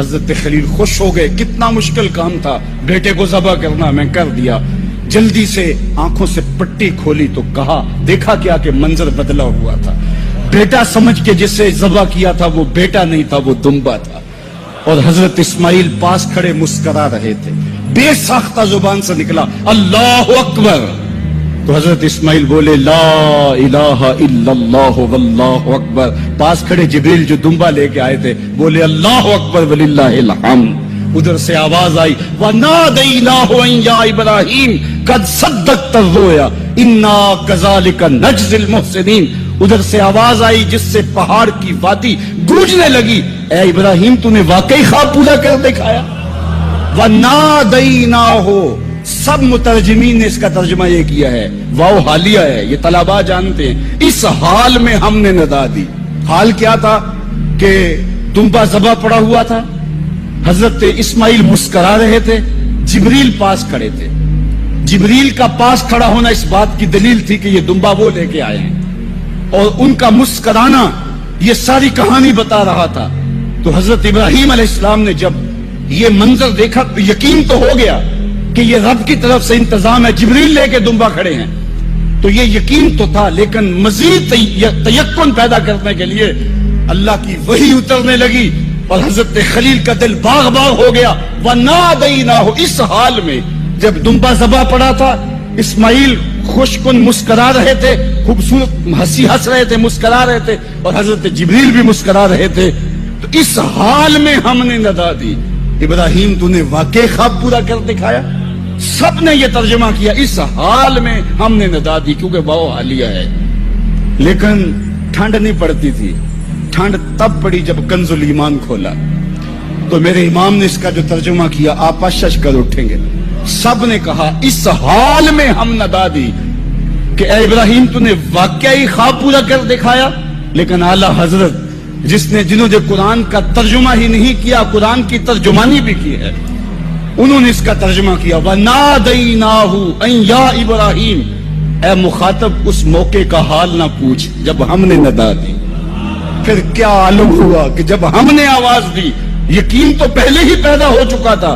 حضرت خلیل خوش ہو گئے، کتنا مشکل کام تھا بیٹے کو ذبح کرنا، میں کر دیا۔ جلدی سے آنکھوں سے پٹی کھولی تو کہا، دیکھا کیا کہ منظر بدلا ہوا تھا، بیٹا سمجھ کے جسے ذبح کیا تھا وہ بیٹا نہیں تھا، وہ دمبا تھا۔ اور حضرت اسماعیل پاس کھڑے مسکرا رہے تھے، بے ساختہ زبان سے نکلا اللہ اکبر، تو حضرت اسماعیل بولے لا الہ الا اللہ واللہ اکبر۔ پاس کھڑے جبریل جو دمبا لے کے آئے تھے بولے اللہ اکبر وللہ الحمد۔ ادھر سے آواز آئی وَنَادَيْنَاهُ أَن يَا إِبْرَاهِيمُ قَدْ صَدَّقْتَ الرُّؤْيَا إِنَّا كَذَلِكَ نَجْزِي الْمُحْسِنِينَ۔ ادھر سے آواز آئی جس سے پہاڑ کی وادی گونجنے لگی، اے ابراہیم تو نے واقعی خواب پورا کر دکھایا۔ وَنَادَيْنَاهُ، سب مترجمین نے اس کا ترجمہ یہ کیا ہے، واو حالیہ ہے، یہ طلباء جانتے ہیں، اس حال میں ہم نے ندا دی۔ حال کیا تھا کہ دمبا ذبح پڑا ہوا تھا، حضرت اسماعیل مسکرا رہے تھے، جبریل پاس کھڑے تھے۔ جبریل کا پاس کھڑا ہونا اس بات کی دلیل تھی کہ یہ دمبا وہ لے کے آئے ہیں، اور ان کا مسکرانا یہ ساری کہانی بتا رہا تھا۔ تو حضرت ابراہیم علیہ السلام نے جب یہ منظر دیکھا تو یقین تو ہو گیا کہ یہ رب کی طرف سے انتظام ہے، جبریل لے کے دمبا کھڑے ہیں، تو یہ یقین تو تھا، لیکن مزید تیقن پیدا کرنے کے لیے اللہ کی وحی اترنے لگی اور حضرت خلیل کا دل باغ باغ ہو گیا۔ وَنَادَيْنَاهُ، اس حال میں جب دمبا ذبح پڑا تھا، اسماعیل خوش کن مسکرا رہے تھے، خوبصورت ہنسی ہنس رہے تھے، مسکرا رہے تھے، اور حضرت جبریل بھی مسکرا رہے تھے، تو اس حال میں ہم نے ندا دی، ابراہیم تو نے واقعی خواب پورا کر دکھایا۔ سب نے یہ ترجمہ کیا، اس حال میں ہم نے ندا دی، کیونکہ واو حالیہ ہے۔ لیکن ٹھنڈ نہیں پڑتی تھی، ٹھنڈ تب پڑی جب کنز الایمان کھولا، تو میرے امام نے اس کا جو ترجمہ کیا آپ شش کر اٹھیں گے۔ سب نے کہا اس حال میں ہم ندا دی کہ اے ابراہیم تو نے واقعی خواب پورا کر دکھایا۔ لیکن اعلیٰ حضرت جنہوں نے قرآن کا ترجمہ ہی نہیں کیا، قرآن کی ترجمانی بھی کی ہے، انہوں نے اس کا ترجمہ کیا وَنَادَيْنَاهُ أَن يَا إِبْرَاهِيمُ۔ اے مخاطب اس موقع کا حال نہ پوچھ جب ہم نے ندا دی، پھر کیا عالم ہوا کہ جب ہم نے آواز دی، یقین تو پہلے ہی پیدا ہو چکا تھا،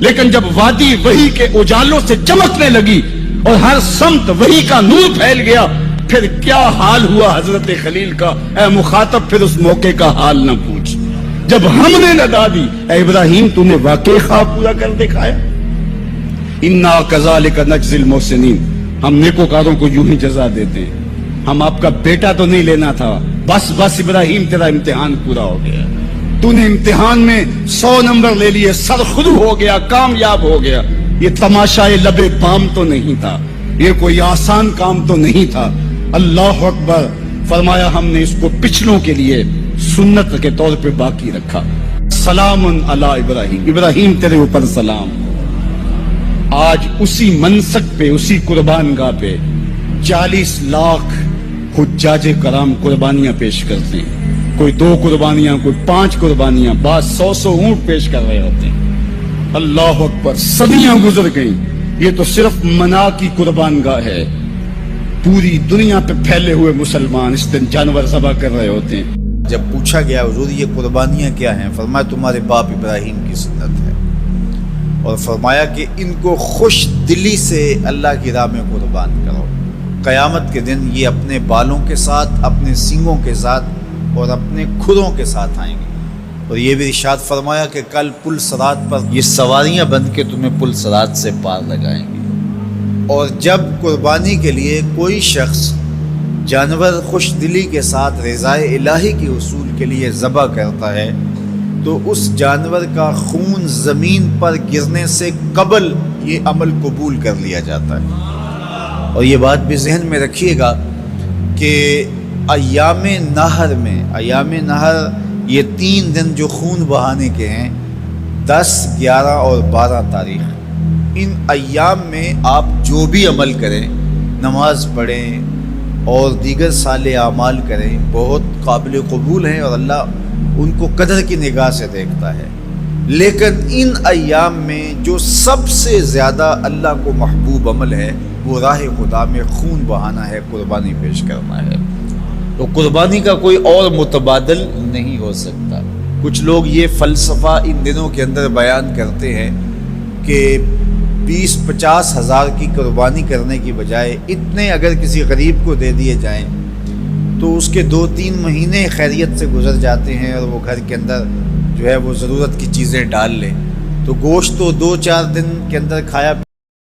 لیکن جب وادی وحی کے اجالوں سے چمکنے لگی اور ہر سمت وحی کا نور پھیل گیا، پھر کیا حال ہوا حضرت خلیل کا۔ اے مخاطب پھر اس موقع کا حال نہ پوچھ جب ہم نے ندا دی، اے ابراہیم تو نے واقعی خواب پورا کر دکھایا۔ اِنَّا كَذَلِكَ نَجْزِي الْمُحْسِنِينَ، ہم نیکوکاروں کو یوں ہی جزا دیتے ہیں۔ ہم آپ کا بیٹا تو نہیں لینا تھا، بس ابراہیم تیرا امتحان پورا ہو گیا، تو نے امتحان میں 100 نمبر لے لیے، سرخرو ہو گیا، کامیاب ہو گیا۔ یہ تماشائے لب بام تو نہیں تھا، یہ کوئی آسان کام تو نہیں تھا۔ اللہ اکبر، فرمایا ہم نے اس کو پچھلوں کے لیے سنت کے طور پہ باقی رکھا۔ سلام علی ابراہیم، ابراہیم تیرے اوپر سلام۔ آج اسی منسک پہ، اسی قربان گاہ پہ 40 لاکھ حجاج کرام قربانیاں پیش کرتے ہیں، کوئی 2 قربانیاں، کوئی 5 قربانیاں، بعض 100 اونٹ پیش کر رہے ہوتے ہیں۔ اللہ اکبر، صدیاں گزر گئیں، یہ تو صرف منا کی قربان گاہ ہے، پوری دنیا پہ پھیلے ہوئے مسلمان اس دن جانور ذبح کر رہے ہوتے ہیں۔ جب پوچھا گیا حضور یہ قربانیاں کیا ہیں، فرمایا تمہارے باپ ابراہیم کی سنت ہے، اور فرمایا کہ ان کو خوش دلی سے اللہ کی راہ میں قربان کرو۔ قیامت کے دن یہ اپنے بالوں کے ساتھ، اپنے سینگوں کے ساتھ اور اپنے کھروں کے ساتھ آئیں گے، اور یہ بھی ارشاد فرمایا کہ کل پل صراط پر یہ سواریاں بن کے تمہیں پل صراط سے پار لگائیں گے۔ اور جب قربانی کے لیے کوئی شخص جانور خوش دلی کے ساتھ رضائے الہی کے حصول کے لیے ذبح کرتا ہے تو اس جانور کا خون زمین پر گرنے سے قبل یہ عمل قبول کر لیا جاتا ہے۔ اور یہ بات بھی ذہن میں رکھیے گا کہ ایام نہر میں، ایام نہر یہ 3 دن جو خون بہانے کے ہیں، 10، 11 اور 12 تاریخ، ان ایام میں آپ جو بھی عمل کریں، نماز پڑھیں اور دیگر صالح اعمال کریں، بہت قابل قبول ہیں اور اللہ ان کو قدر کی نگاہ سے دیکھتا ہے۔ لیکن ان ایام میں جو سب سے زیادہ اللہ کو محبوب عمل ہے وہ راہ خدا میں خون بہانا ہے، قربانی پیش کرنا ہے۔ تو قربانی کا کوئی اور متبادل نہیں ہو سکتا۔ کچھ لوگ یہ فلسفہ ان دنوں کے اندر بیان کرتے ہیں کہ 20-50 ہزار کی قربانی کرنے کی بجائے اتنے اگر کسی غریب کو دے دیے جائیں تو اس کے 2-3 مہینے خیریت سے گزر جاتے ہیں، اور وہ گھر کے اندر جو ہے وہ ضرورت کی چیزیں ڈال لے، تو گوشت تو 2-4 دن کے اندر کھایا